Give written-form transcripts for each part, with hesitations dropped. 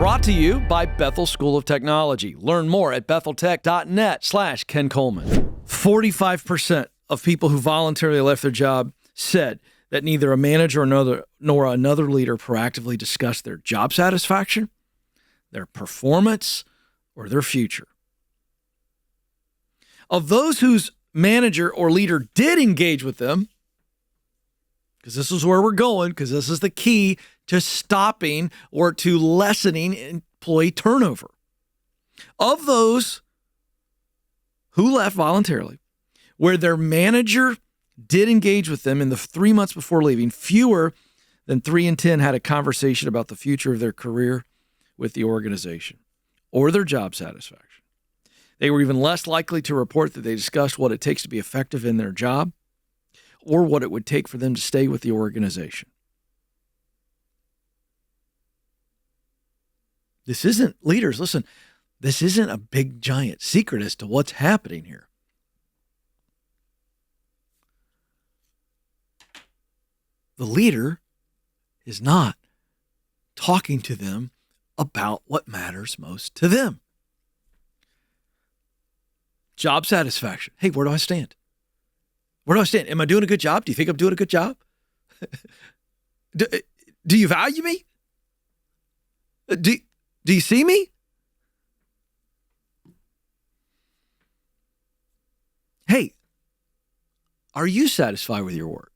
brought to you by Bethel School of Technology. Learn more at betheltech.net/Ken Coleman. 45% of people who voluntarily left their job said that neither a manager nor another leader proactively discussed their job satisfaction, their performance, or their future. Of those whose manager or leader did engage with them, because this is where we're going, because this is the key to stopping or to lessening employee turnover. Of those who left voluntarily, where their manager did engage with them in the 3 months before leaving, fewer than 3 in 10 had a conversation about the future of their career with the organization or their job satisfaction. They were even less likely to report that they discussed what it takes to be effective in their job or what it would take for them to stay with the organization. This isn't, leaders, listen, this isn't a big giant secret as to what's happening here. The leader is not talking to them about what matters most to them. Job satisfaction. Hey, where do I stand? Where do I stand? Am I doing a good job? Do you think I'm doing a good job? Do you value me? Do you see me? Hey, are you satisfied with your work?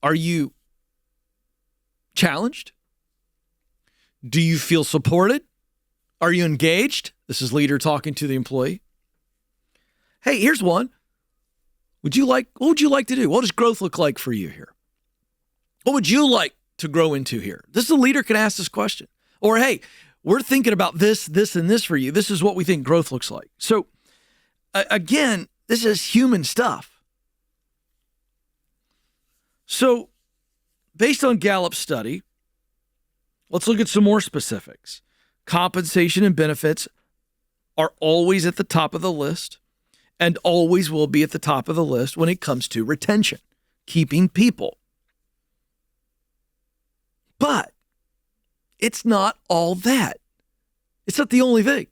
Are you challenged? Do you feel supported? Are you engaged? This is leader talking to the employee. Hey, here's one. What would you like to do? What does growth look like for you here? What would you like to grow into here? This leader can ask this question. Or, hey, we're thinking about this, and this for you. This is what we think growth looks like. So, again, this is human stuff. So, based on Gallup's study, let's look at some more specifics. Compensation and benefits are always at the top of the list and always will be at the top of the list when it comes to retention, keeping people. But it's not all that. It's not the only thing.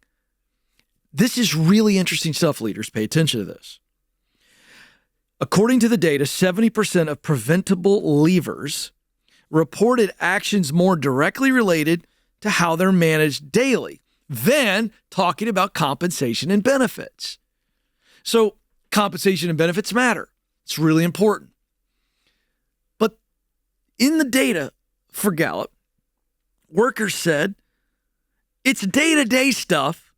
This is really interesting stuff, leaders. Pay attention to this. According to the data, 70% of preventable leavers reported actions more directly related to how they're managed daily than talking about compensation and benefits. So compensation and benefits matter. It's really important. But in the data for Gallup, workers said it's day-to-day stuff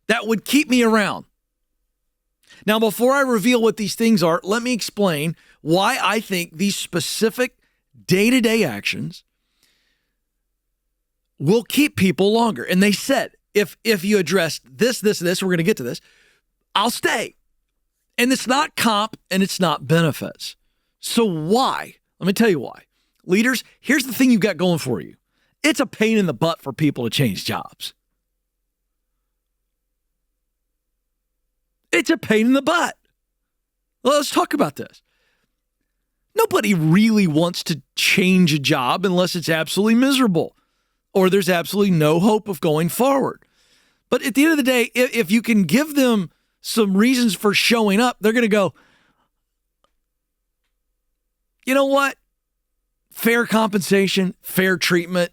that would keep me around. Now, before I reveal what these things are, let me explain why I think these specific day-to-day actions will keep people longer. And they said, if you address this, we're going to get to this, I'll stay. And it's not comp and it's not benefits. So why? Let me tell you why. Leaders, here's the thing you've got going for you. It's a pain in the butt for people to change jobs. It's a pain in the butt. Well, let's talk about this. Nobody really wants to change a job unless it's absolutely miserable or there's absolutely no hope of going forward. But at the end of the day, if you can give them some reasons for showing up, they're going to go, you know what? Fair compensation, fair treatment.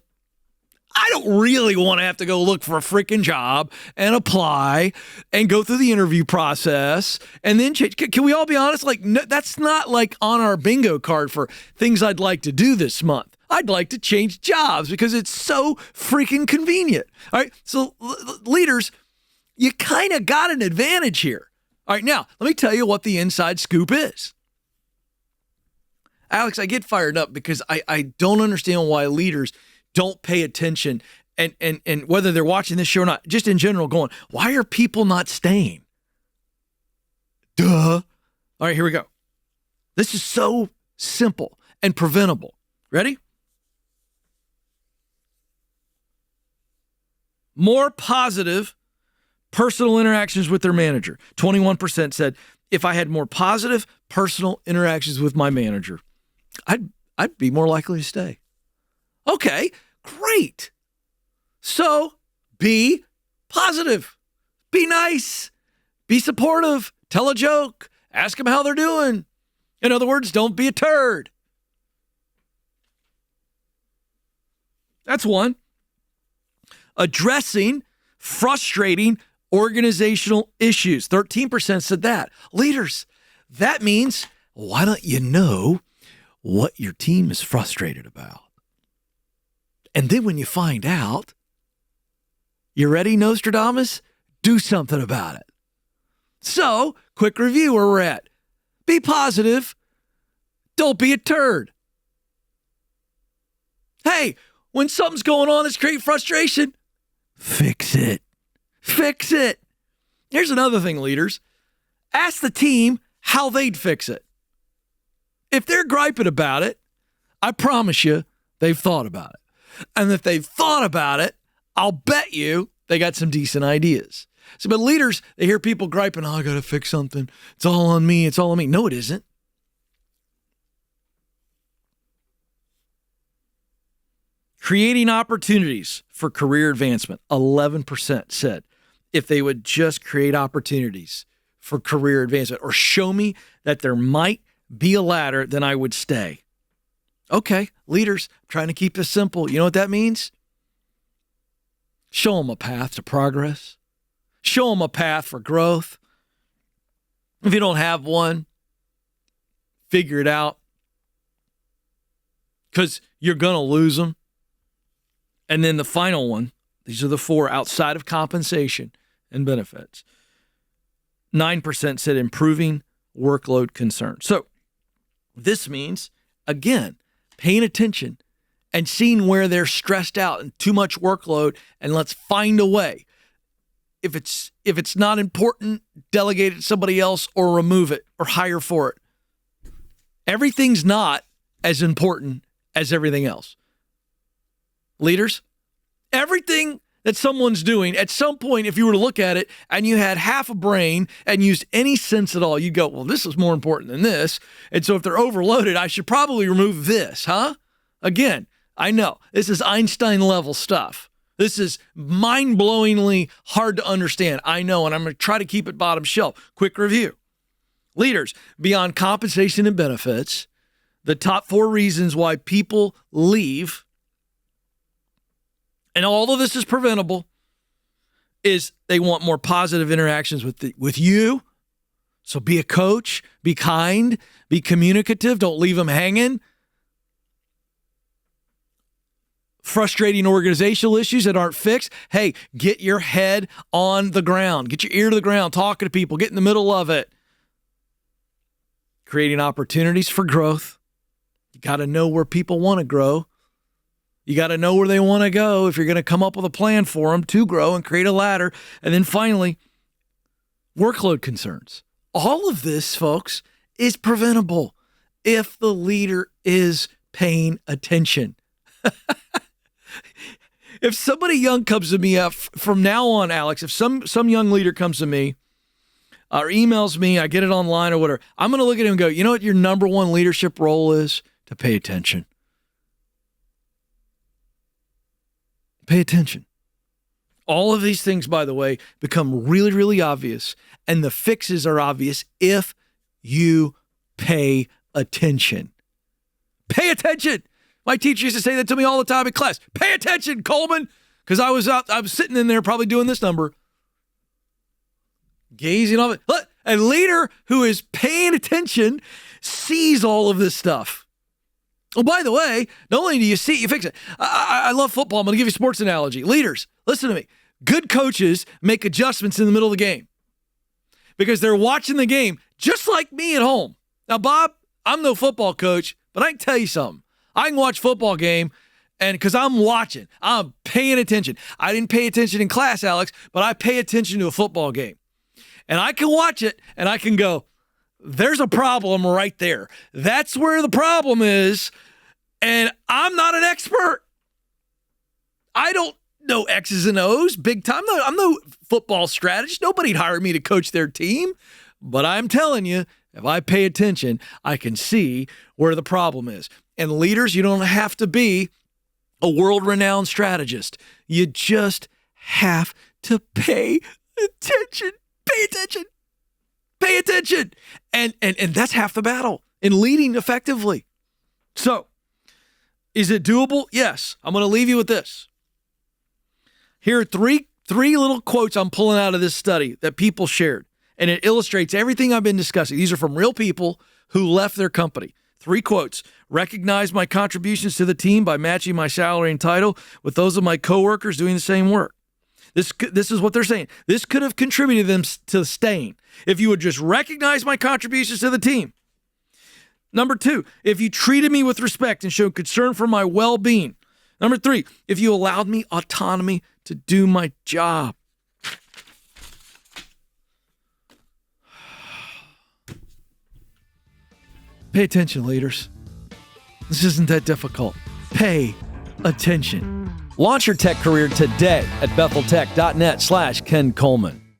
I don't really want to have to go look for a freaking job and apply and go through the interview process and then change. Can we all be honest? Like, no, that's not like on our bingo card for things I'd like to do this month. I'd like to change jobs because it's so freaking convenient. All right. So leaders, you kind of got an advantage here. All right. Now, let me tell you what the inside scoop is. Alex, I get fired up because I don't understand why leaders don't pay attention and whether they're watching this show or not, just in general going, why are people not staying? Duh. All right, here we go. This is so simple and preventable. Ready? More positive personal interactions with their manager. 21% said, if I had more positive personal interactions with my manager, I'd be more likely to stay. Okay, great. So Be positive. Be nice. Be supportive. Tell a joke. Ask them how they're doing. In other words, don't be a turd. That's one. Addressing frustrating organizational issues. 13% said that. Leaders, that means, why don't you know what your team is frustrated about? And then when you find out, you ready, Nostradamus? Do something about it. So, quick review where we're at. Be positive. Don't be a turd. Hey, when something's going on that's creating frustration, fix it. Fix it. Here's another thing, leaders. Ask the team how they'd fix it. If they're griping about it, I promise you they've thought about it. And if they've thought about it, I'll bet you they got some decent ideas. So, but leaders, they hear people griping, I got to fix something. It's all on me. It's all on me. No, it isn't. Creating opportunities for career advancement. 11% said if they would just create opportunities for career advancement or show me that there might be a ladder, then I would stay. Okay, leaders, I'm trying to keep this simple. You know what that means? Show them a path to progress. Show them a path for growth. If you don't have one, figure it out because you're going to lose them. And then the final one, these are the four outside of compensation and benefits. 9% said improving workload concerns. So this means, again, paying attention and seeing where they're stressed out and too much workload, and let's find a way. If it's not important, delegate it to somebody else or remove it or hire for it. Everything's not as important as everything else. Leaders, everything that someone's doing, at some point, if you were to look at it and you had half a brain and used any sense at all, you'd go, well, this is more important than this. And so if they're overloaded, I should probably remove this, huh? Again, I know this is Einstein level stuff. This is mind-blowingly hard to understand. I know, and I'm going to try to keep it bottom shelf. Quick review. Leaders, beyond compensation and benefits, the top 4 reasons why people leave, and all of this is preventable, is they want more positive interactions with you. So be a coach, be kind, be communicative, don't leave them hanging. Frustrating organizational issues that aren't fixed. Hey, get your head on the ground. Get your ear to the ground, talking to people, get in the middle of it. Creating opportunities for growth. You got to know where people want to grow. You got to know where they want to go if you're going to come up with a plan for them to grow and create a ladder. And then finally, workload concerns. All of this, folks, is preventable if the leader is paying attention. If somebody young comes to me from now on, Alex, if some young leader comes to me or emails me, I get it online or whatever, I'm going to look at him and go, you know what your number one leadership role is? To pay attention. Pay attention. All of these things, by the way, become really, really obvious, and the fixes are obvious if you pay attention. Pay attention. My teacher used to say that to me all the time in class. Pay attention, Coleman, because I was sitting in there probably doing this number, gazing on it. Look, a leader who is paying attention sees all of this stuff. Oh, by the way, not only do you see it, you fix it. I love football. I'm going to give you a sports analogy. Leaders, listen to me. Good coaches make adjustments in the middle of the game because they're watching the game just like me at home. Now, Bob, I'm no football coach, but I can tell you something. I can watch football game, and because I'm watching, I'm paying attention. I didn't pay attention in class, Alex, but I pay attention to a football game. And I can watch it, and I can go, there's a problem right there. That's where the problem is, and I'm not an expert. I don't know X's and O's big time. I'm no football strategist. Nobody'd hire me to coach their team, but I'm telling you, if I pay attention, I can see where the problem is. And leaders, you don't have to be a world-renowned strategist. You just have to pay attention. Pay attention. Pay attention. And that's half the battle in leading effectively. So, is it doable? Yes. I'm going to leave you with this. Here are three little quotes I'm pulling out of this study that people shared, and it illustrates everything I've been discussing. These are from real people who left their company. 3 quotes. Recognize my contributions to the team by matching my salary and title with those of my coworkers doing the same work. This is what they're saying. This could have contributed them to staying if you would just recognize my contributions to the team. Number 2, if you treated me with respect and showed concern for my well-being. Number 3, if you allowed me autonomy to do my job. Pay attention, leaders. This isn't that difficult. Pay attention. Launch your tech career today at betheltech.net/Ken Coleman.